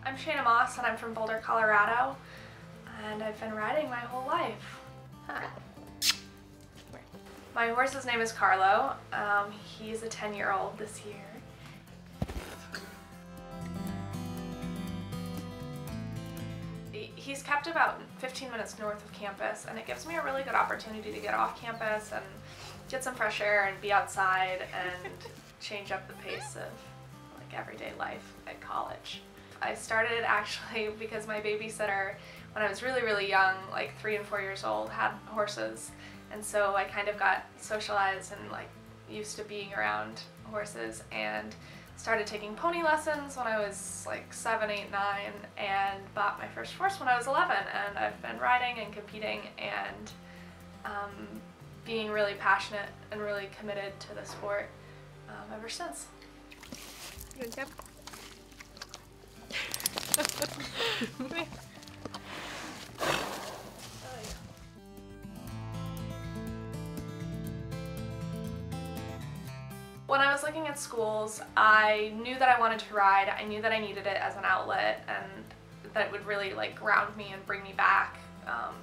I'm Shana Moss and I'm from Boulder, Colorado, and I've been riding my whole life. Huh. My horse's name is Carlo. He's a 10-year-old this year. He's kept about 15 minutes north of campus, and it gives me a really good opportunity to get off campus and get some fresh air and be outside and change up the pace of like everyday life at college. I started actually because my babysitter, when I was really young, like 3 and 4 years old, had horses, and so I kind of got socialized and like used to being around horses, and started taking pony lessons when I was like 7, 8, 9, and bought my first horse when I was 11, and I've been riding and competing and being really passionate and really committed to the sport ever since. You want to Come here. When I was looking at schools, I knew that I wanted to ride. I knew that I needed it as an outlet, and that it would really like ground me and bring me back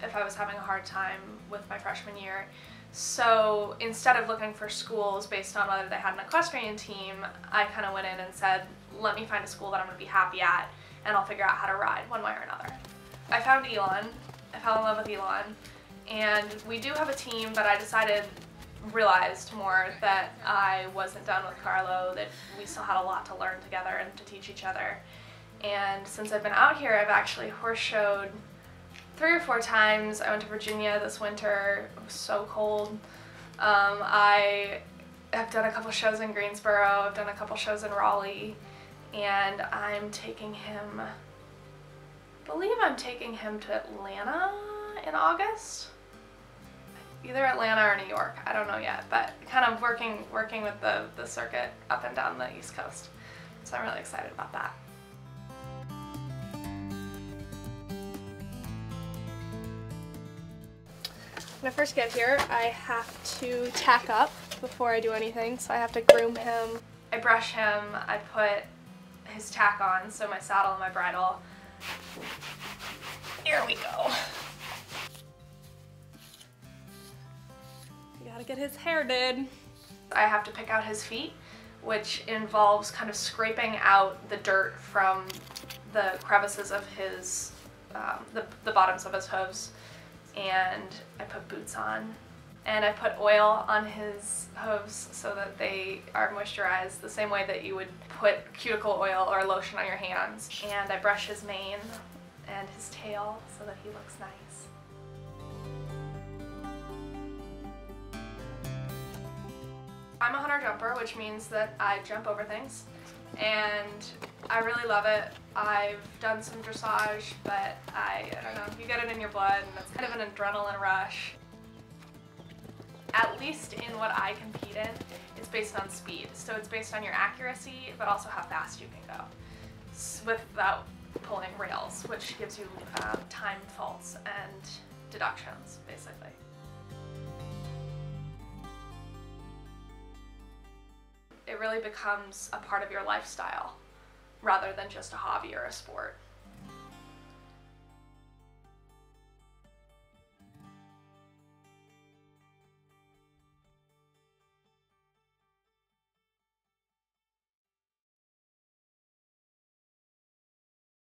if I was having a hard time with my freshman year. So instead of looking for schools based on whether they had an equestrian team, I kind of went in and said, let me find a school that I'm going to be happy at, and I'll figure out how to ride one way or another. I found Elon. I fell in love with Elon, and we do have a team, but I realized more that I wasn't done with Carlo, that we still had a lot to learn together and to teach each other. And since I've been out here, I've actually horse showed 3 or 4 times. I went to Virginia this winter. It was so cold. I have done a couple shows in Greensboro. I've done a couple shows in Raleigh, and I'm taking him, I believe I'm taking him to Atlanta in August. Either Atlanta or New York, I don't know yet, but kind of working with the circuit up and down the East Coast. So I'm really excited about that. When I first get here, I have to tack up before I do anything, so I have to groom him. I brush him, I put his tack on, so my saddle and my bridle. Here we go. You gotta get his hair did. I have to pick out his feet, which involves kind of scraping out the dirt from the crevices of his, the bottoms of his hooves. And I put boots on, and I put oil on his hooves so that they are moisturized the same way that you would put cuticle oil or lotion on your hands. And I brush his mane and his tail so that he looks nice. I'm a hunter jumper, which means that I jump over things, and I really love it. I've done some dressage, but I don't know, you get it in your blood, and it's kind of an adrenaline rush. At least in what I compete in, it's based on speed. So it's based on your accuracy, but also how fast you can go without pulling rails, which gives you time faults and deductions, basically. It really becomes a part of your lifestyle rather than just a hobby or a sport.